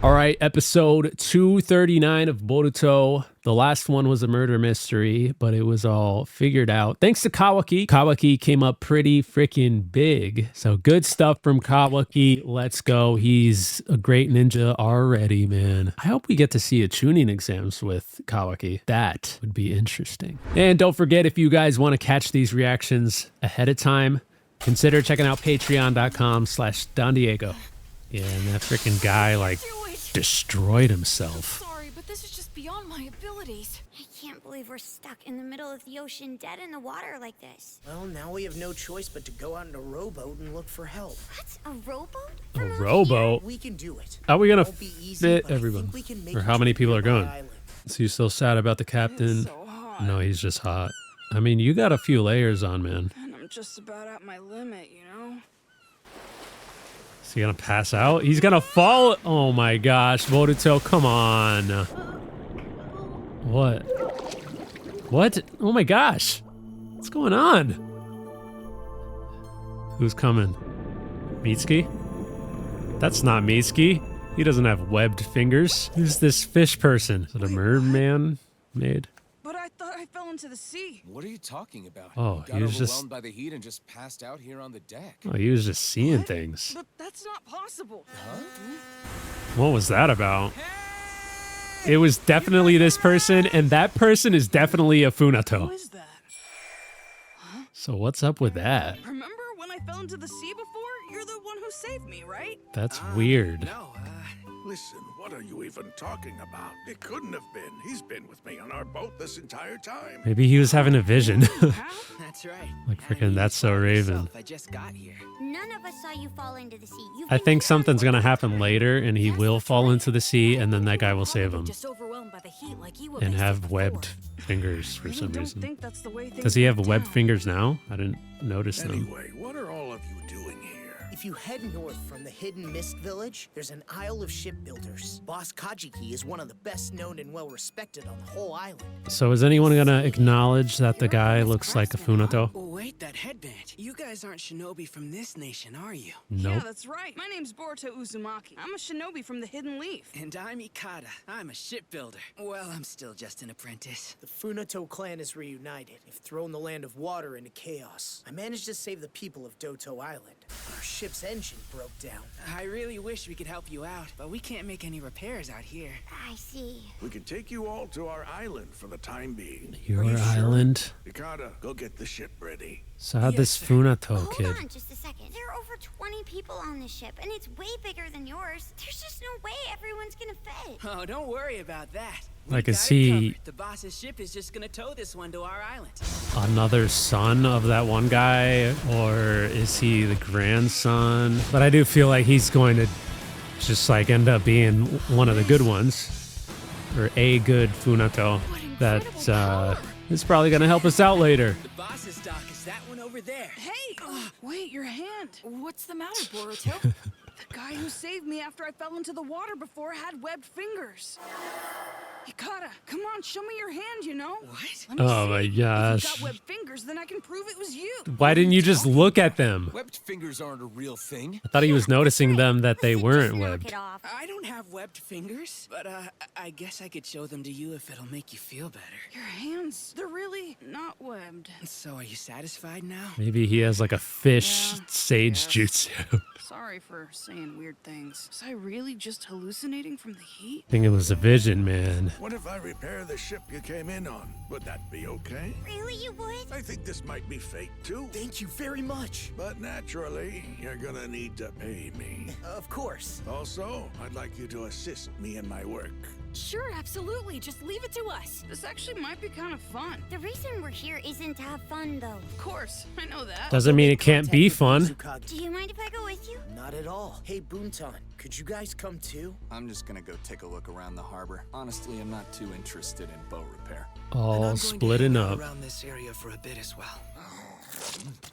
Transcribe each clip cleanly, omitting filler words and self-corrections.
All right, episode 239 of Boruto. The last one was a murder mystery, but it was all figured out. Thanks to Kawaki. Kawaki came up pretty freaking big. So good stuff from Kawaki. Let's go. He's a great ninja already, man. I hope we get to see a tuning exams with Kawaki. That would be interesting. And don't forget, if you guys want to catch these reactions ahead of time, consider checking out patreon.com/DonDiego. Yeah, and that freaking guy, like, destroyed himself. Sorry, but this is just beyond my abilities. I can't believe we're stuck in the middle of the ocean, dead in the water like this. Well, now we have no choice but to go out in a rowboat and look for help. What? A rowboat? A rowboat? We can do it. How are we gonna Won't be easy, fit but I everyone? think we can make Or it how to many the people are nearby going? island. So you still sad about the captain? It's so hot. No, he's just hot. I mean, you got a few layers on, man. And I'm just about at my limit, you know? Is he gonna pass out? He's gonna fall. Oh my gosh, Boruto, come on. What? What? Oh my gosh. What's going on? Who's coming? Mitsuki? That's not Mitsuki. He doesn't have webbed fingers. Who's this fish person? Is it a merman maid? But I thought I fell into the sea. What are you talking about? Oh, You he got was just- overwhelmed by the heat and just passed out here on the deck. Oh, he was just seeing things. But that's not possible. What was that about? It was definitely this person, and that person is definitely a Who Funato. is that? So what's up with that? Remember when I fell into the sea before? You're the one who saved me, right? That's weird. No, listen, what are you even talking about? It couldn't have been. He's been with me on our boat this entire time. Maybe he was having a vision. How? That's right. Like freaking That's So Raven. I just got here. None of us saw you fall into the sea. You've I been think here something's for- gonna happen later, and he will fall into the sea, and then that guy will save him. Just overwhelmed by the heat like you were And based have before. webbed fingers for I really some don't reason. think that's the way things Does he have went webbed down. fingers now? I didn't notice them. Anyway, what are all of you doing here? If you head north from the hidden mist village, there's an Isle of Shipbuilders. Boss Kajiki is one of the best known and well respected on the whole island. So is anyone gonna acknowledge that the guy looks like a Funato? Oh, wait, that headband. You guys aren't shinobi from this nation, are you? Yeah, Nope. that's right. My name's Boruto Uzumaki. I'm a shinobi from the Hidden Leaf. And I'm Ikata. I'm a shipbuilder. Well, I'm still just an apprentice. The Funato clan is reunited. They've thrown the land of water into chaos. I managed to save the people of Doto Island. Our ship's engine broke down. I really wish we could help you out, but we can't make any repairs out here. I see. We can take you all to our island for the time being. Your Are you sure? island. Ikata, go get the ship ready. So how'd Yes, this sir. Funato Hold kid? on just a second. There are over 20 people on this ship, and it's way bigger than yours. There's just no way everyone's gonna fit. Oh, don't worry about that. Like, We is got it he- covered. The boss's ship is just gonna tow this one to our island. Another son of that one guy, or is he the grandson? But I do feel like he's going to just like end up being one of the good ones, or a good Funato that is probably going to help us out later. The boss's dock is that one over there. Hey! Wait, your hand. What's the matter, Boruto? The guy who saved me after I fell into the water before had webbed fingers. Ikata, come on, show me your hand, you know? What? Let me Oh see. my If you gosh. got webbed fingers, then I can prove it was you. Why didn't you just look at them? Webbed fingers aren't a real thing. I thought he was noticing them that they Listen, weren't just knock webbed. it off. I don't have webbed fingers, but I guess I could show them to you if it'll make you feel better. Your hands, they're really not webbed. So are you satisfied now? Maybe he has like a fish Yeah, sage yeah. jutsu. Sorry for saying weird things. Was I really just hallucinating from the heat? I think it was a vision, man. What if I repair the ship you came in on? Would that be okay? Really, you would? I think this might be fate too. Thank you very much. But naturally, you're gonna need to pay me. Of course. Also, I'd like you to assist me in my work. Sure, absolutely. Just leave it to us. This actually might be kind of fun. The reason we're here isn't to have fun, though. Of course, I know that. Doesn't mean it can't be fun. Uzukagi. Do you mind if I go with you? Not at all. Hey, Buntan, could you guys come too? I'm just gonna go take a look around the harbor. Honestly, I'm not too interested in boat repair. And I'm All going to splitting hang out up. around this area for a bit as well.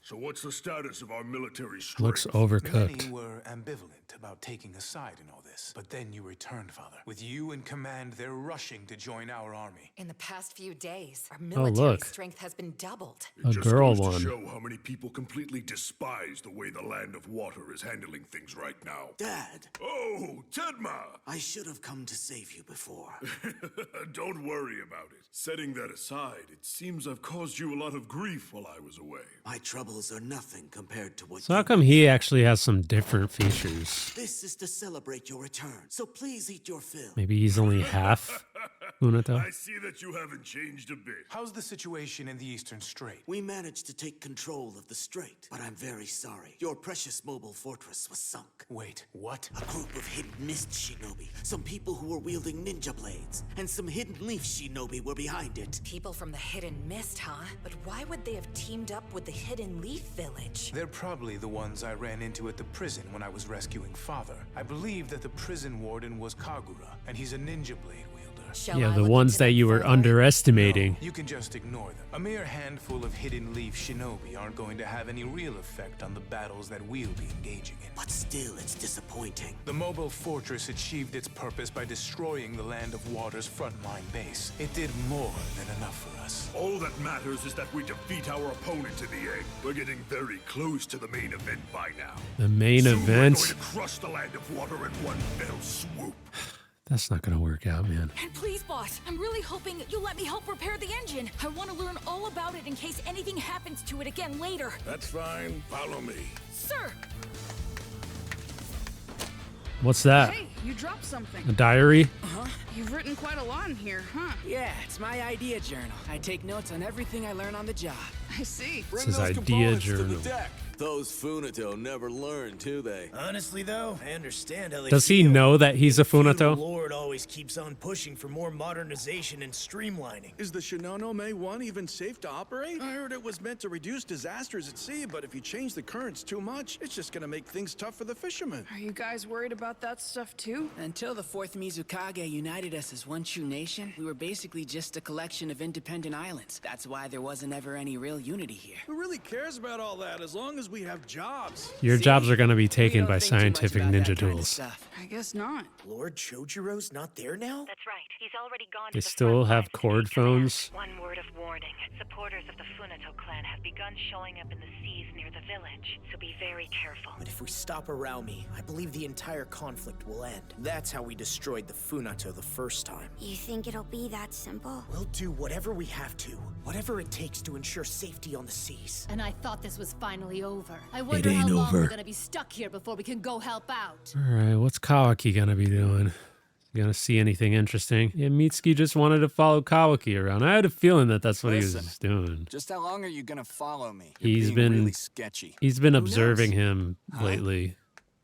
So what's the status of our military strength? Looks Many overcooked. were ambivalent about taking a side in all this. But then you returned, Father. With you in command, they're rushing to join our army. In the past few days, our Oh, military look. strength has been doubled. It A just girl goes to one. show how many people completely despise the way the Land of Water is handling things right now. Dad, Oh, Tedma! I should have come to save you before. Don't worry about it. Setting that aside, it seems I've caused you a lot of grief while I was away. My troubles are nothing compared to what So how you- come he actually has some different features? This is to celebrate your return, so please eat your fill. Maybe he's only half Funato. I see that you haven't changed a bit. How's the situation in the Eastern Strait? We managed to take control of the strait, but I'm very sorry. Your precious mobile fortress was sunk. Wait, what? A group of hidden mist shinobi, some people who were wielding ninja blades, and some hidden leaf shinobi were behind it. People from the Hidden Mist, huh? But why would they have teamed up with the Hidden Leaf Village? They're probably the ones I ran into at the prison when I was rescuing Father. I believe that the prison warden was Kagura, and he's a ninja blade wielder. Shall Yeah, I the look ones into that you were further? underestimating. You can just ignore them. A mere handful of hidden leaf shinobi aren't going to have any real effect on the battles that we'll be engaging in. But still, it's disappointing. The mobile fortress achieved its purpose by destroying the Land of Water's frontline base. It did more than enough for us. All that matters is that we defeat our opponent in the end. We're getting very close to the main event by now. The main Soon event? We're going to crush the Land of Water in one fell swoop. That's not gonna work out, man. And please, boss, I'm really hoping you'll let me help repair the engine. I want to learn all about it in case anything happens to it again later. That's fine. Follow me. Sir! What's that? Hey, you dropped something. A diary? You've written quite a lot in here, huh? Yeah, it's my idea journal. I take notes on everything I learn on the job. I see. This is idea journal. Those Funato never learn, do they? Honestly, though, I understand how they Does he feel. know that he's a The feudal Funato? Lord always keeps on pushing for more modernization and streamlining. Is the Shinonome 1 even safe to operate? I heard it was meant to reduce disasters at sea, but if you change the currents too much, it's just gonna make things tough for the fishermen. Are you guys worried about that stuff too? Until the fourth Mizukage united us as one true nation, we were basically just a collection of independent islands. That's why there wasn't ever any real unity here. Who really cares about all that as long as we have jobs? Your See? jobs are gonna be We taken don't by think too much scientific about ninja that kind of tools. stuff. I guess not. Lord Chojiro's not there now? That's right. He's already gone They to the still front have lines to cord take command. phones. One word of warning. Supporters of the Funato clan have begun showing up in the seas near the village, so be very careful. But if we stop around me, I believe the entire conflict will end. That's how we destroyed the Funato the first time. You think it'll be that simple? We'll do whatever we have to, whatever it takes to ensure safety on the seas. And I thought this was finally over. I wonder ain't how long over. we're gonna be stuck here before we can go help out. Alright, what's Kawaki gonna be doing? Gonna see anything interesting? Yeah, Mitsuki just wanted to follow Kawaki around. I had a feeling that that's what he Listen, was doing. Just how long are you gonna follow me? You're He's being been really sketchy. He's been Who observing knows? him lately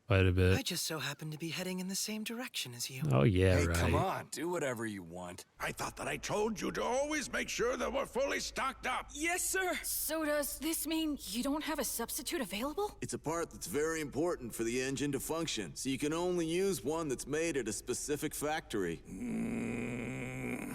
quite a I bit. just so happen to be heading in the same direction as you. Oh yeah, Hey, right. come on, do whatever you want. I thought that I told you to always make sure that we're fully stocked up. Yes, sir. So does this mean you don't have a substitute available? It's a part that's very important for the engine to function, so you can only use one that's made at a specific factory.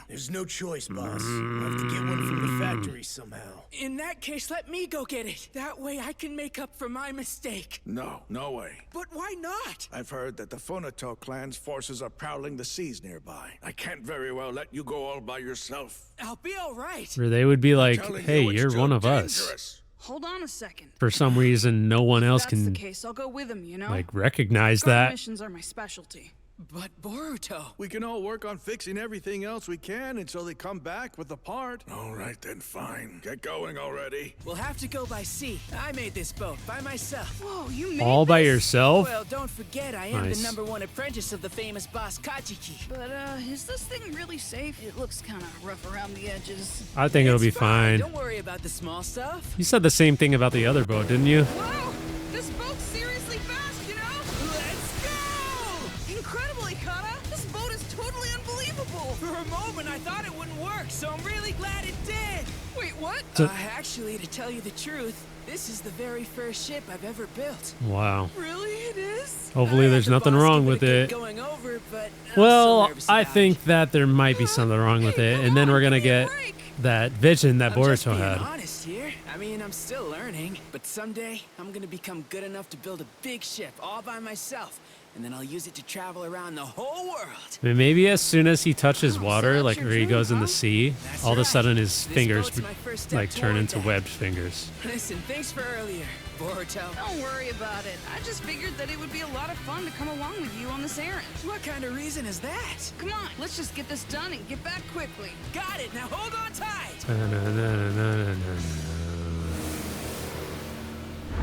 There's no choice, boss. I'll have to get one from the factory somehow. In that case, let me go get it. That way I can make up for my mistake. No, no way. But why not? I've heard that the Funato clan's forces are prowling the seas nearby. I can't very well let you go all by yourself. I'll be all right. Or they would be like, Telling hey, you it's you're too one of us. dangerous. Hold on a second. For some reason, no one else That's the can case. I'll go with him, you know? like recognize Guard that. missions are my specialty. But Boruto. We can all work on fixing everything else we can until they come back with the part. All right then, fine. Get going already. We'll have to go by sea. I made this boat by myself. Whoa, you made All by this? yourself? Well, don't forget, I am Nice. the #1 apprentice of the famous boss Kajiki. But, is this thing really safe? It looks kind of rough around the edges. I think it'll be It's fine. Don't worry about the small stuff. You said the same thing about the other boat, didn't you? Whoa! This boat's seriously fast, you know? Let's go! Incredible, Ikata! This boat is totally unbelievable! For a moment, I thought it wouldn't work, so I'm really glad it did. Wait, what? Actually, to tell you the truth, this is the very first ship I've ever built. Wow. Really, it is? Hopefully there's The nothing boss wrong gave with a good it. Going over, but I'm so Well, nervous I about think it. that there might be something wrong with it, and then we're gonna get Break! that vision that I'm just Boruto being had. honest here. I mean, I'm still learning, but someday I'm gonna become good enough to build a big ship all by myself, and then I'll use it to travel around the whole world. I mean, maybe as soon as he touches water, like where he goes in the sea, all of a sudden his fingers boat's my first step like turn toward into that. webbed fingers. Listen, thanks for earlier, Boruto. Don't worry about it. I just figured that it would be a lot of fun to come along with you on this errand. What kind of reason is that? Come on, let's just get this done and get back quickly. Got it, now hold on tight!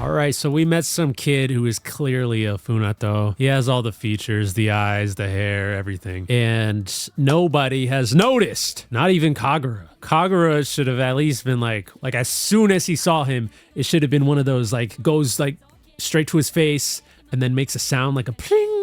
All right, so we met some kid who is clearly a Funato. He has all the features, the eyes, the hair, everything. And nobody has noticed, not even Kagura. Kagura should have at least been like as soon as he saw him, it should have been one of those like goes like straight to his face and then makes a sound like a pling.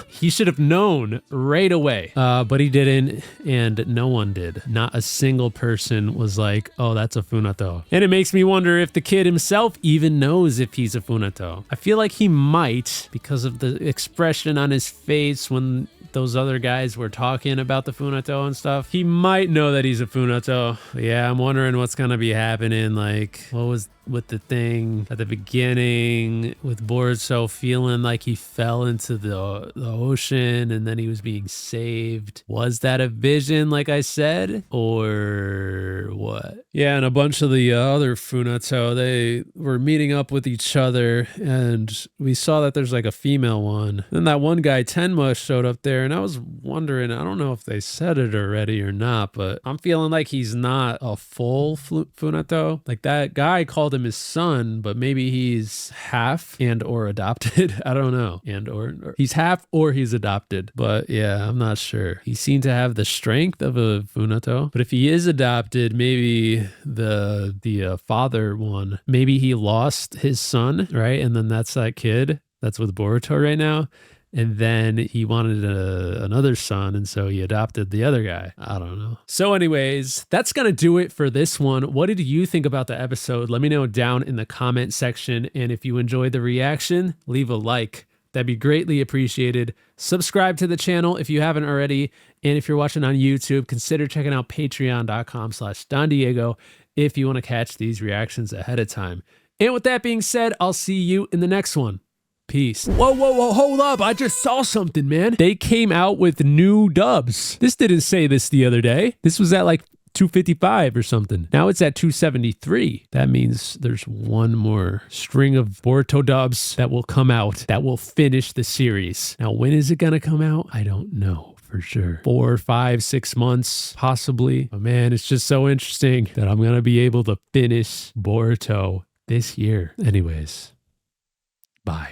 He should have known right away, but he didn't, and no one did. Not a single person was like, oh, that's a Funato. And it makes me wonder if the kid himself even knows if he's a Funato. I feel like he might because of the expression on his face when those other guys were talking about the Funato and stuff. He might know that he's a Funato. But yeah, I'm wondering what's gonna be happening. Like, what was with the thing at the beginning with Boruto feeling like he fell into the ocean and then he was being saved? Was that a vision, like I said, or what? Yeah, and a bunch of the other Funato, they were meeting up with each other, and we saw that there's like a female one. Then that one guy, Tenma, showed up there, and I was wondering, I don't know if they said it already or not, but I'm feeling like he's not a full Funato. Like that guy called him his son, but maybe he's half and or adopted. I don't know. And or he's half or he's adopted. But yeah, I'm not sure. He seemed to have the strength of a Funato. But if he is adopted, maybe the father one, maybe he lost his son, right? And then that's that kid that's with Boruto right now. And then he wanted another son, and so he adopted the other guy. I don't know. So anyways, that's going to do it for this one. What did you think about the episode? Let me know down in the comment section. And if you enjoyed the reaction, leave a like. That'd be greatly appreciated. Subscribe to the channel if you haven't already. And if you're watching on YouTube, consider checking out patreon.com/DonDiego if you want to catch these reactions ahead of time. And with that being said, I'll see you in the next one. Peace. Whoa, hold up. I just saw something, man. They came out with new dubs. This didn't say this the other day. This was at like 255 or something. Now it's at 273. That means there's one more string of Boruto dubs that will come out that will finish the series. Now, when is it going to come out? I don't know for sure. 4, 5, 6 months, possibly. But man, it's just so interesting that I'm going to be able to finish Boruto this year. Anyways, bye.